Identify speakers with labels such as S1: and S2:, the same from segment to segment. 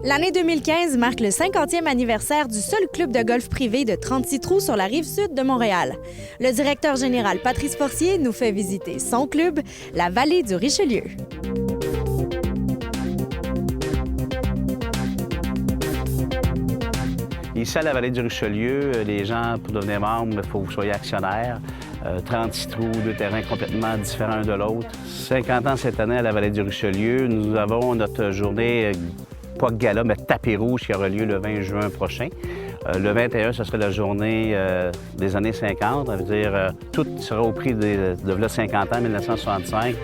S1: L'année 2015 marque le 50e anniversaire du seul club de golf privé de 36 trous sur la rive sud de Montréal. Le directeur général Patrice Forcier nous fait visiter son club, la Vallée du Richelieu.
S2: Ici, à la Vallée du Richelieu, les gens, pour devenir membre, il faut que vous soyez actionnaire. 36 trous, deux terrains complètement différents de l'autre. 50 ans cette année à la Vallée du Richelieu. Nous avons notre journée, pas gala, mais tapis rouge qui aura lieu le 20 juin prochain. Le 21, ce sera la journée des années 50. Ça veut dire tout sera au prix de 50 ans, 1965.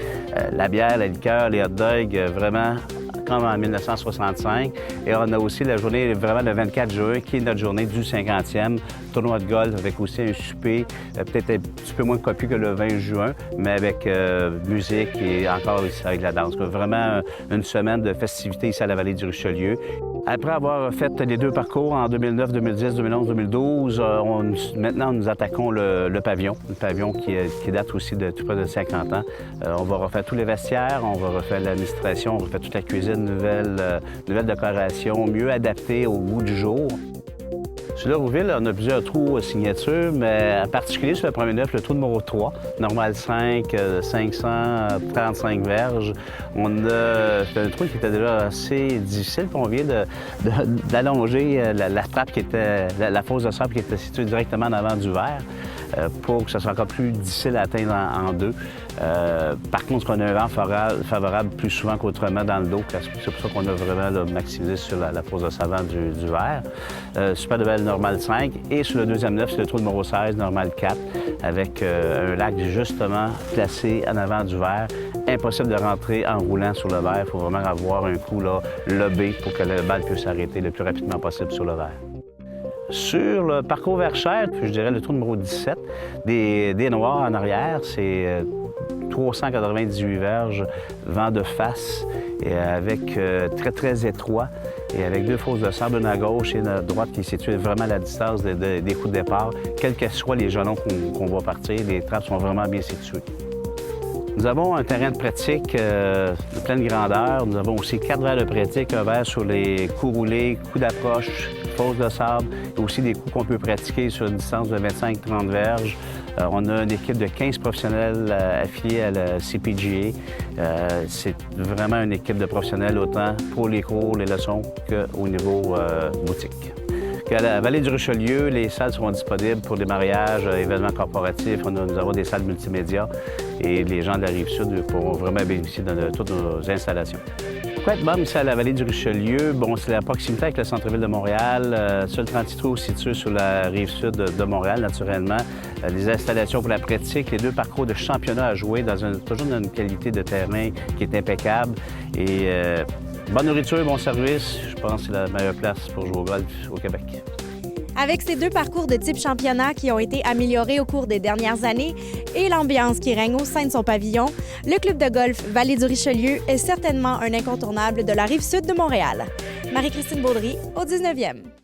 S2: La bière, la liqueur, les hot dogs, vraiment comme en 1965. Et on a aussi la journée vraiment le 24 juin, qui est notre journée du 50e. Tournoi de golf avec aussi un souper, peut-être un petit peu moins copieux que le 20 juin, mais avec musique et encore ici avec la danse. Vraiment une semaine de festivités ici à la Vallée du Richelieu. Après avoir fait les deux parcours en 2009, 2010, 2011, 2012, maintenant nous attaquons le pavillon qui date aussi de tout près de 50 ans. On va refaire tous les vestiaires, on va refaire l'administration, on va refaire toute la cuisine, nouvelle décoration, mieux adaptée au goût du jour. Sur Lerouville, on a plusieurs trous signature, mais en particulier sur le premier neuf, le trou numéro 3, normal 5, 535 verges. C'est un trou qui était déjà assez difficile, puis on vient d'allonger la trappe qui était, la fosse de sable qui était située directement en avant du verre pour que ce soit encore plus difficile à atteindre en deux. Par contre, on a un vent favorable plus souvent qu'autrement dans le dos. C'est pour ça qu'on a vraiment maximisé sur la fosse de savant du verre. Super de belle normal 5. Et sur le deuxième neuf, c'est le trou numéro 16, normal 4, avec un lac justement placé en avant du verre. Impossible de rentrer en roulant sur le verre. Il faut vraiment avoir un coup là, lobé pour que la balle puisse s'arrêter le plus rapidement possible sur le verre. Sur le parcours Verchères, je dirais le trou numéro 17, des noirs en arrière, c'est 398 verges, vent de face, et avec très étroit, et avec deux fosses de sable, une à gauche et une à droite qui est située vraiment à la distance des coups de départ. Quels que soient les jalons qu'on va partir, les trappes sont vraiment bien situées. Nous avons un terrain de pratique de pleine grandeur. Nous avons aussi 4 verres de pratique, un verre sur les coups roulés, coups d'approche, fosses de sable, et aussi des coups qu'on peut pratiquer sur une distance de 25-30 verges. On a une équipe de 15 professionnels affiliés à la CPGA. C'est vraiment une équipe de professionnels autant pour les cours, les leçons qu'au niveau boutique. À la Vallée du Richelieu, les salles seront disponibles pour des mariages, événements corporatifs. Nous avons des salles multimédia et les gens de la Rive-Sud pourront vraiment bénéficier de toutes nos installations. Pourquoi être membre ici à la Vallée du Richelieu? Bon, c'est la proximité avec le centre-ville de Montréal. Seul 36 trous situé sur la Rive-Sud de Montréal, naturellement. Les installations pour la pratique, les deux parcours de championnat à jouer toujours dans une qualité de terrain qui est impeccable. Et bonne nourriture, bon service, je pense que c'est la meilleure place pour jouer au golf au Québec.
S1: Avec ces deux parcours de type championnat qui ont été améliorés au cours des dernières années et l'ambiance qui règne au sein de son pavillon, le club de golf Vallée du Richelieu est certainement un incontournable de la Rive-Sud de Montréal. Marie-Christine Baudry, au 19e.